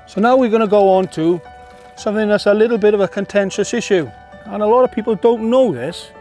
So now we're going to go on to something that's a little bit of a contentious issue, and a lot of people don't know this.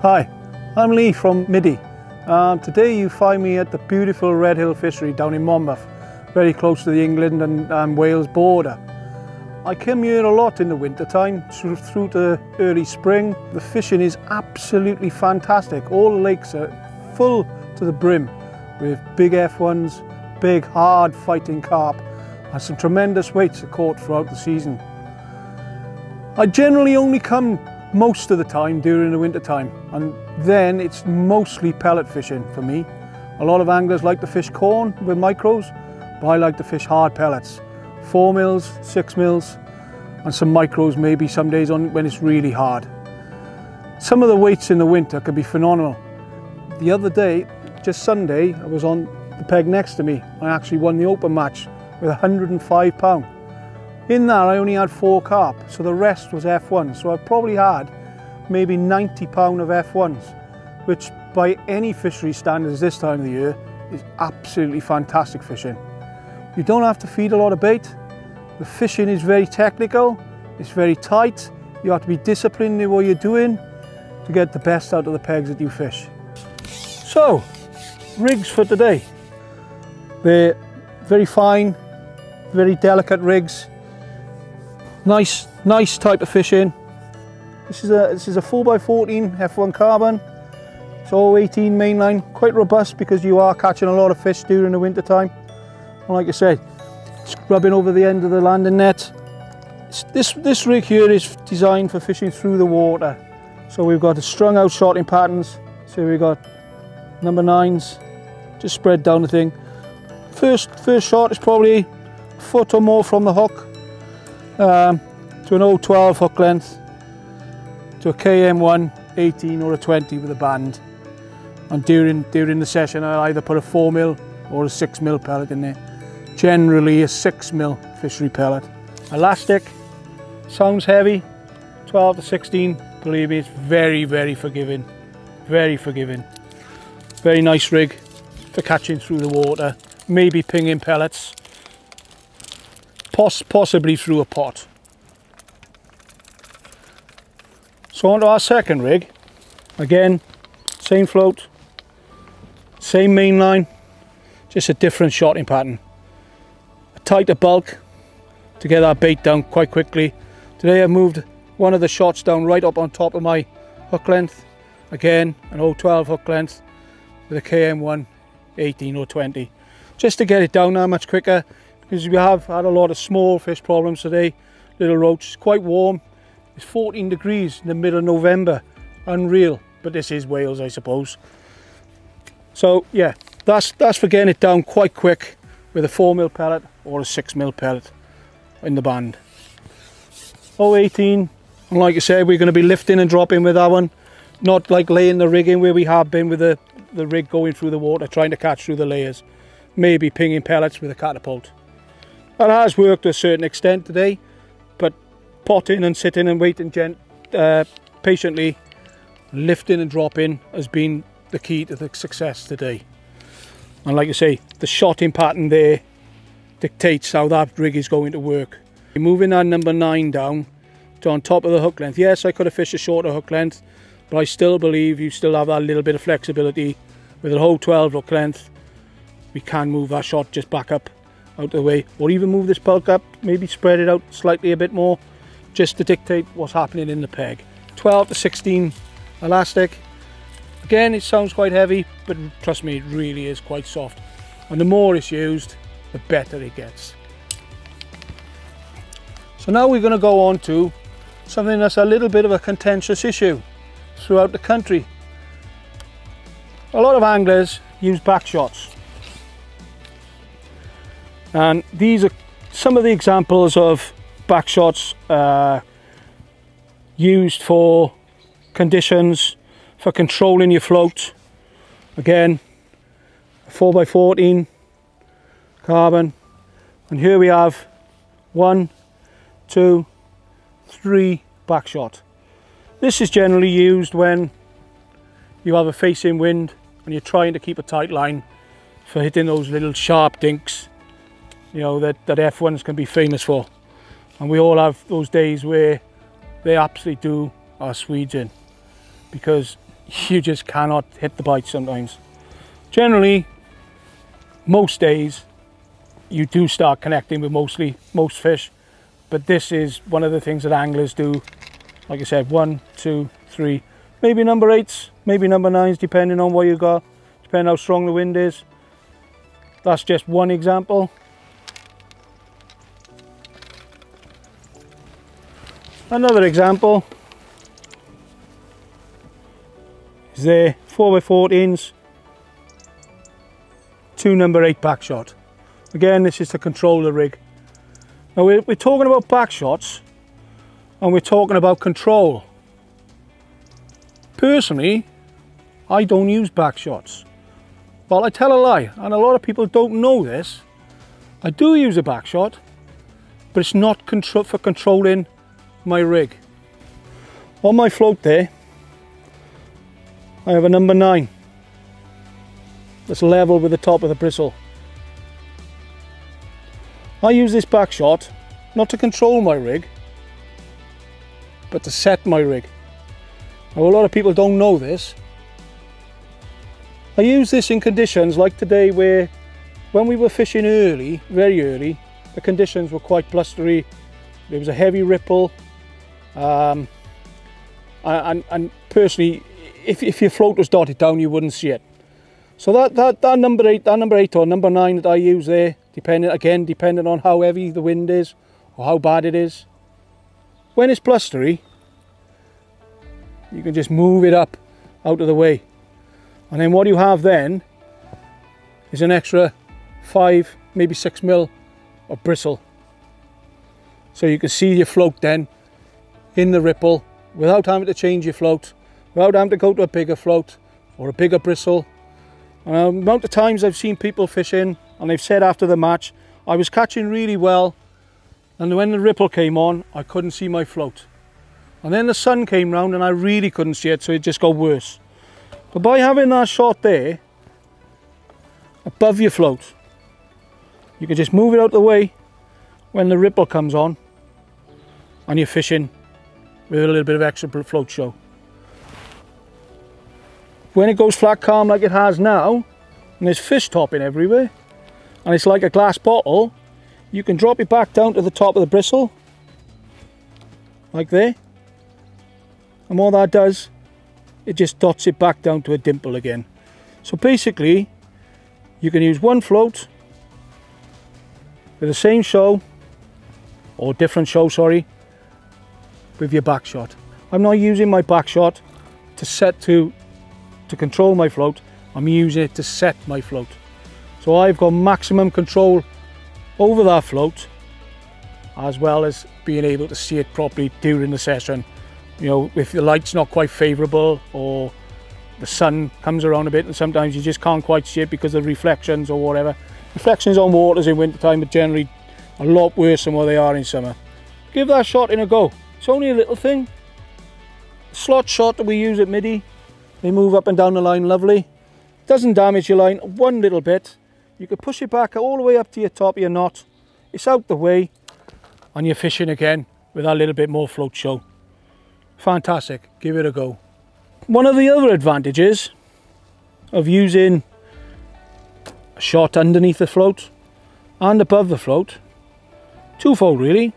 Hi, I'm Lee from Middy. Today you find me at the beautiful Redhill Fishery down in Monmouth, very close to the England and Wales border. I come here a lot in the winter time, through to early spring. The fishing is absolutely fantastic. All the lakes are full to the brim with big F1s, big hard fighting carp, and some tremendous weights are caught throughout the season. I generally only come most of the time during the winter time, and then it's mostly pellet fishing for me. A lot of anglers like to fish corn with micros, but I like to fish hard pellets. 4 mils, 6 mils, and some micros maybe some days on when it's really hard. Some of the weights in the winter can be phenomenal. The other day, just Sunday, I was on the peg next to me. I actually won the open match with 105 pound. In that I only had 4 carp, so the rest was F1. So I probably had maybe 90 pound of F1s, which by any fishery standards this time of the year is absolutely fantastic fishing. You don't have to feed a lot of bait. The fishing is very technical, it's very tight. You have to be disciplined in what you're doing to get the best out of the pegs that you fish. So, rigs for today. They're very fine, very delicate rigs. Nice type of fishing. This is a 4x14 F1 carbon. It's all 18 mainline, quite robust because you are catching a lot of fish during the winter time. And like I said, it's rubbing over the end of the landing net. This rig here is designed for fishing through the water. So we've got a strung out shotting patterns. So we've got number 9s, just spread down the thing. First shot is probably a foot or more from the hook to an 012 hook length to a KM1, 18 or a 20 with a band. And during the session I'll either put a 4 mil or a 6 mil pellet in there. Generally a 6 mil fishery pellet. Elastic, sounds heavy, 12 to 16, believe me, it's very, very forgiving. Very forgiving. Very nice rig for catching through the water, maybe pinging pellets, possibly through a pot. So on to our second rig. Again, same float, same main line, just a different shotting pattern. A tighter bulk to get our bait down quite quickly. Today I've moved one of the shots down right up on top of my hook length. Again, an 012 hook length with a KM1, 18 or 20. Just to get it down that much quicker, because we have had a lot of small fish problems today. Little roach, it's quite warm. It's 14 degrees in the middle of November. Unreal, but this is Wales, I suppose. So yeah, that's for getting it down quite quick with a 4 mil pellet or a 6 mil pellet in the band. 018, and like I said, we're going to be lifting and dropping with that one. Not like laying the rig in where we have been with the rig going through the water, trying to catch through the layers. Maybe pinging pellets with a catapult. That has worked to a certain extent today, but potting and sitting and waiting patiently, lifting and dropping has been the key to the success today. And like I say, the shotting pattern there dictates how that rig is going to work. Moving that number 9 down to on top of the hook length. Yes, I could have fished a shorter hook length, but I still believe you still have that little bit of flexibility. With a whole 12 hook length, we can move that shot just back up out of the way, or even move this bulk up, maybe spread it out slightly a bit more, just to dictate what's happening in the peg. 12 to 16 elastic. Again, it sounds quite heavy, but trust me, it really is quite soft. And the more it's used, the better it gets. So now we're going to go on to something that's a little bit of a contentious issue throughout the country. A lot of anglers use back shots, and these are some of the examples of back shots used for conditions, for controlling your float. Again, 4x14 carbon, and here we have 1, 2, 3 back shot. This is generally used when you have a facing wind and you're trying to keep a tight line for hitting those little sharp dinks, you know, that F1s can be famous for. And we all have those days where they absolutely do our Swedes in, because you just cannot hit the bite sometimes. Generally, most days you do start connecting with most fish, but this is one of the things that anglers do. Like I said, 1, 2, 3, maybe number 8s, maybe number 9s, depending on what you got, depending how strong the wind is. That's just one example. Another example is the 4x14s, 2 number 8 back shot. Again, this is to control the rig. Now we're talking about back shots, and we're talking about control. Personally, I don't use back shots. Well, I tell a lie, and a lot of people don't know this. I do use a back shot, but it's not for controlling my rig. On my float there, I have a number 9 that's level with the top of the bristle. I use this back shot not to control my rig, but to set my rig. Now, a lot of people don't know this. I use this in conditions like today, where when we were fishing early, very early, the conditions were quite blustery. There was a heavy ripple, and personally, if your float was dotted down, you wouldn't see it. So that number 8 or number 9 that I use there, depending on how heavy the wind is or how bad it is, when it's blustery, you can just move it up out of the way. And then what you have then is an extra 5, maybe 6 mil of bristle. So you can see your float then in the ripple without having to change your float, without having to go to a bigger float or a bigger bristle. The amount of times I've seen people fishing, and they've said after the match, I was catching really well, and when the ripple came on, I couldn't see my float. And then the sun came round and I really couldn't see it, so it just got worse. But by having that shot there above your float, you can just move it out of the way when the ripple comes on and you're fishing with a little bit of extra float show. When it goes flat calm like it has now, and there's fish topping everywhere, and it's like a glass bottle, you can drop it back down to the top of the bristle, like there. And what that does, it just dots it back down to a dimple again. So basically, you can use one float with the same show, or different show, sorry, with your back shot. I'm not using my back shot to control my float. I'm using it to set my float. So I've got maximum control over that float, as well as being able to see it properly during the session. You know, if the light's not quite favourable or the sun comes around a bit, and sometimes you just can't quite see it because of reflections or whatever. Reflections on waters in winter time are generally a lot worse than what they are in summer. Give that shot in a go. It's only a little thing. Slot shot that we use at Middy, they move up and down the line lovely. Doesn't damage your line one little bit. You can push it back all the way up to your top of your knot. It's out the way and you're fishing again with that little bit more float show. Fantastic, give it a go. One of the other advantages of using a shot underneath the float and above the float, twofold really.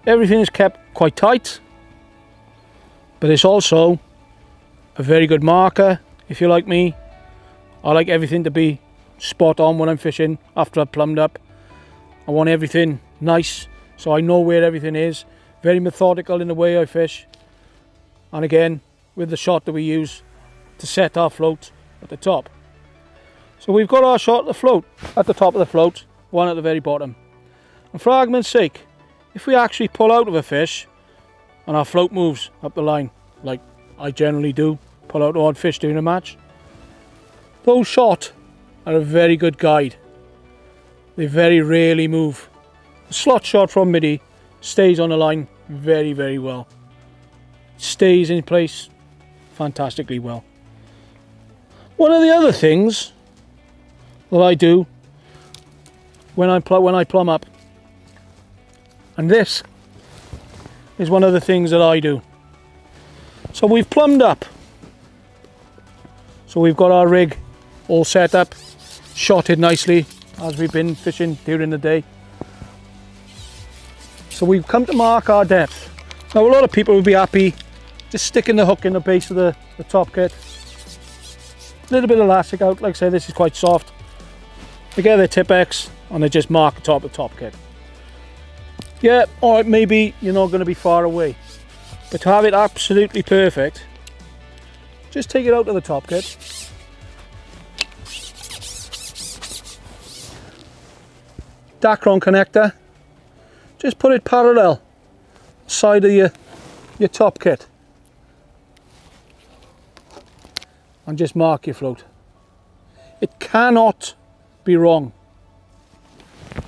Everything is kept quite tight, but it's also a very good marker. If you're like me, I like everything to be spot on when I'm fishing after I've plumbed up. I want everything nice, so I know where everything is. Very methodical in the way I fish. And again, with the shot that we use to set our float at the top. So we've got our shot at the float, at the top of the float, one at the very bottom. And for argument's sake, if we actually pull out of a fish and our float moves up the line, like I generally do, pull out odd fish during a match, those shot are a very good guide. They very rarely move. The slot shot from Middy stays on the line very, very well. Stays in place fantastically well. One of the other things that I do when I plumb up. And this is one of the things that I do. So we've plumbed up. So we've got our rig all set up, shotted nicely as we've been fishing during the day. So we've come to mark our depth. Now a lot of people would be happy just sticking the hook in the base of the top kit. A little bit of elastic out, like I say, this is quite soft. They get their Tipp-Ex and they just mark the top of the top kit. Yeah, alright, maybe you're not going to be far away. But to have it absolutely perfect, just take it out of the top kit. Dacron connector, just put it parallel side of your top kit. And just mark your float. It cannot be wrong.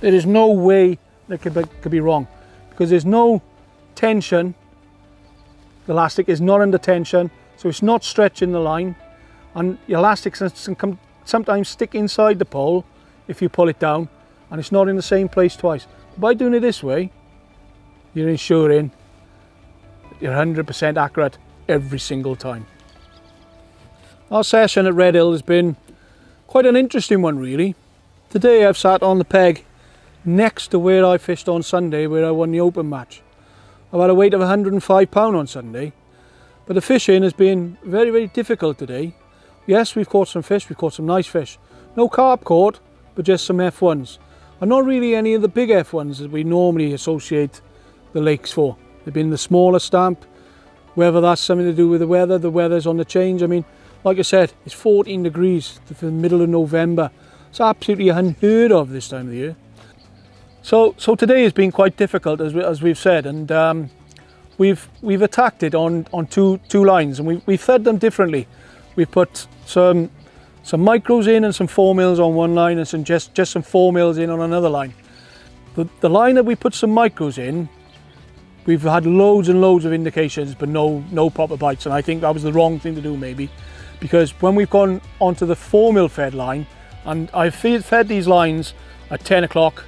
There is no way that could be wrong, because there's no tension. The elastic is not under tension, so it's not stretching the line, and the elastic can sometimes stick inside the pole if you pull it down, and it's not in the same place twice. But by doing it this way, you're ensuring you're 100% accurate every single time. Our session at Redhill has been quite an interesting one, really. Today I've sat on the peg next to where I fished on Sunday, where I won the open match. I've had a weight of 105 pounds on Sunday, but the fishing has been very, very difficult today. Yes, we've caught some fish, we've caught some nice fish. No carp caught, but just some F1s. And not really any of the big F1s that we normally associate the lakes for. They've been the smaller stamp, whether that's something to do with the weather's on the change. I mean, like I said, it's 14 degrees for the middle of November. It's absolutely unheard of this time of the year. So today has been quite difficult, as we've said, and we've attacked it on two lines, and we fed them differently. We've put some micros in and some 4mm on one line, and just some 4mm in on another line. The line that we put some micros in, we've had loads and loads of indications, but no proper bites, and I think that was the wrong thing to do maybe, because when we've gone onto the 4mm fed line, and I fed these lines at 10 o'clock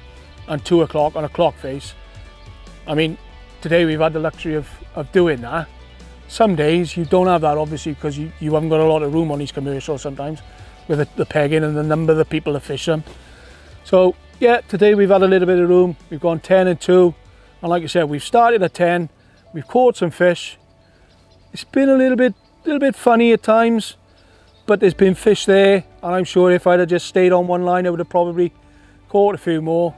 and 2 o'clock on a clock face. I mean, today we've had the luxury of doing that. Some days you don't have that, obviously, because you haven't got a lot of room on these commercials sometimes with the pegging and the number of the people that fish them. So yeah, today we've had a little bit of room. We've gone 10 and 2, and like I said, we've started at 10. We've caught some fish. It's been a little bit funny at times, but there's been fish there, and I'm sure if I'd have just stayed on one line, I would have probably caught a few more.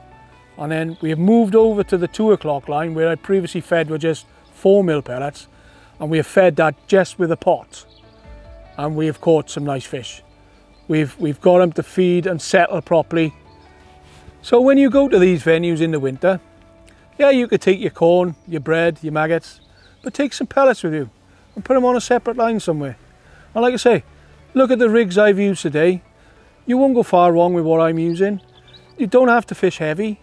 And then we have moved over to the 2 o'clock line, where I previously fed were just 4mm pellets, and we have fed that just with a pot, and we have caught some nice fish. We've got them to feed and settle properly. So when you go to these venues in the winter, yeah, you could take your corn, your bread, your maggots, but take some pellets with you and put them on a separate line somewhere. And like I say, look at the rigs I've used today. You won't go far wrong with what I'm using. You don't have to fish heavy.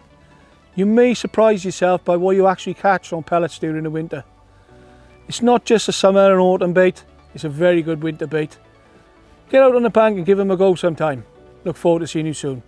You may surprise yourself by what you actually catch on pellets during the winter. It's not just a summer and autumn bait, it's a very good winter bait. Get out on the bank and give them a go sometime. Look forward to seeing you soon.